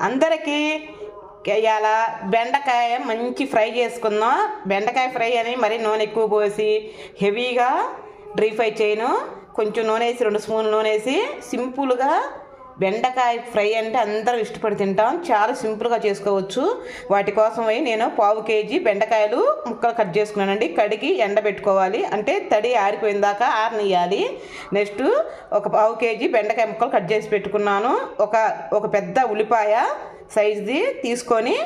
అందరికీ ఇవాళ బెండకాయ మంచి ఫ్రై చేసుకుందాం. బెండకాయ ఫ్రై అని మరి నూనె ఎక్కువ పోసి హెవీగా డ్రీ ఫ్రై చేయను. కొంచెం నూనె వేసి 2 స్పూన్లు నూనె వేసి సింపుల్గా బెండకాయ ఫ్రై అంటే అందరూ ఇష్టపడి తింటాం. చాలా సింపుల్గా చేసుకోవచ్చు. వాటి కోసమై నేను 1/2 కేజీ బెండకాయలు ముక్కలు కట్ చేసుకున్నానండి. కడిగి ఎండబెట్టుకోవాలి, అంటే తడి ఆరిపోయిన దాకా ఆరనియాలి. నెక్స్ట్ ఒక 1/2 కేజీ బెండకాయ ముక్కలు కట్ చేసి పెట్టుకున్నాను. ఒక పెద్ద ఉల్లిపాయ సైజుది తీసుకొని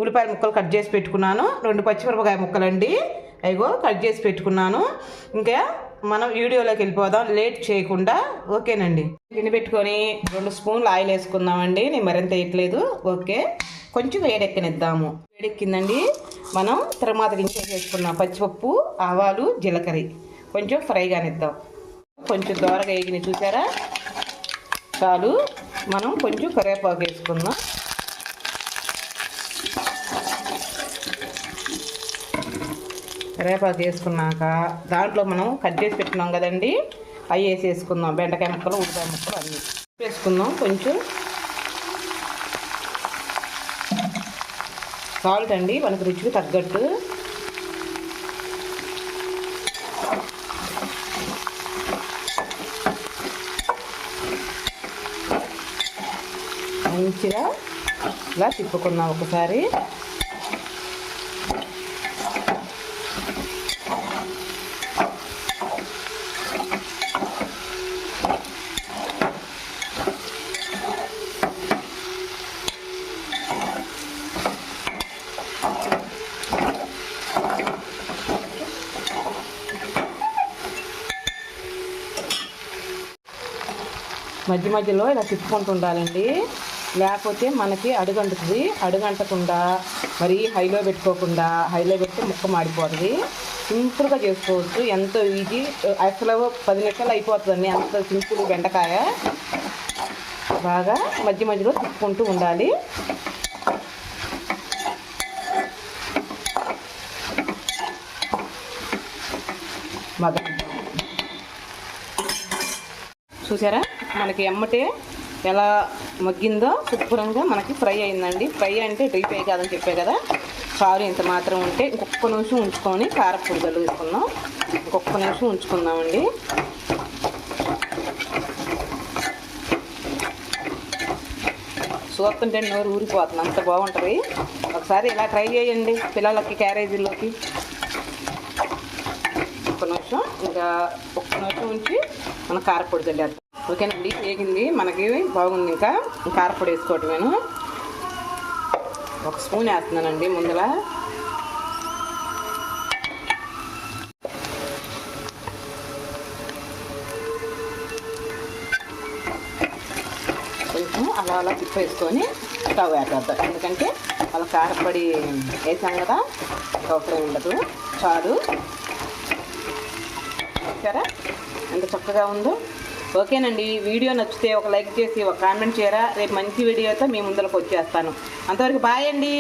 ఉల్లిపాయ ముక్కలు కట్ చేసి పెట్టుకున్నాను. 2 పచ్చిమిరపకాయ ముక్కలండి, అయ్యో కట్ చేసి పెట్టుకున్నాను. ఇంకా మనం వీడియోలోకి వెళ్ళిపోదాం లేట్ చేయకుండా. ఓకేనండి, గిన్నె పెట్టుకొని 2 స్పూన్లు ఆయిల్ వేసుకుందామండి. నేను మరింత వేయట్లేదు. ఓకే, కొంచెం వేడెక్కనిద్దాము. వేడెక్కిందండి, మనం తర్వాత గింజలు వేసుకున్నాం. పచ్చిపప్పు, ఆవాలు, జీలకర్ర కొంచెం ఫ్రైగానిద్దాం. కొంచెం దోరగా వేగిన చూసారా, చాలు. మనం కొంచెం కరివేపాకు వేసుకుందాం. కరివేపాకు వేసుకున్నాక దాంట్లో మనం కట్ చేసి పెట్టుకున్నాం కదండి, అవి వేసేసుకుందాం. బెండకాయ ముక్కలు, ఉల్లిపాయ ముక్కలు అన్నీ వేసుకుందాం. కొంచెం సాల్ట్ అండి, మనకు రుచికి తగ్గట్టు. మంచిగా ఇలా తిప్పుకుందాం ఒకసారి. మధ్య మధ్యలో ఇలా తిప్పుకుంటూ ఉండాలండి, లేకపోతే మనకి అడుగంటుతుంది. అడుగంటకుండా మరి హైలో పెట్టుకోకుండా, హైలో పెడితే ముక్క మాడిపోతుంది. సింపుల్గా చేసుకోవచ్చు, ఎంతో ఈజీ. అసలు 10 నిమిషాలు అయిపోతుందండి, అంత సింపుల్ బెండకాయ. బాగా మధ్య మధ్యలో తిప్పుకుంటూ ఉండాలి. చూసారా మనకి ఎమ్మటే ఎలా మగ్గిందో, శుభ్రంగా మనకి ఫ్రై అయిందండి. ఫ్రై అంటే డ్రీ ఫ్రై కాదని చెప్పే కదా, చారు ఇంత మాత్రం ఉంటే ఇంకొక నిమిషం ఉంచుకొని కారపొడి కలుగుతున్నాం. ఇంకొక నిమిషం ఉంచుకుందామండి. చూస్తుంటే నోరు ఊరిపోతుంది, అంత బాగుంటుంది. ఒకసారి ఇలా ట్రై చేయండి పిల్లలకి, క్యారేజీలోకి. ఇంకా ఒక్క నిమిషం ఉంచి మనం కారపొడి చల్లేద్దాం. ఓకేనండి, వేగింది మనకి, బాగుంది. ఇంకా కారపొడి వేసుకోవటమేను. 1 స్పూన్ వేస్తున్నానండి ముందులా. కొంచెం అలా అలా తిప్పేసుకొని స్టవ్ వేసేద్దాం. ఎందుకంటే అలా కారపొడి వేసాం కదా, అవసరం ఉండదు. చాలు. సరే, ఎంత చక్కగా ఉందో. ఓకేనండి, వీడియో నచ్చితే ఒక లైక్ చేసి ఒక కామెంట్ చేయరా. రేపు మంచి వీడియోతో మీ ముందరకు వచ్చేస్తాను. అంతవరకు బాయ్ అండి.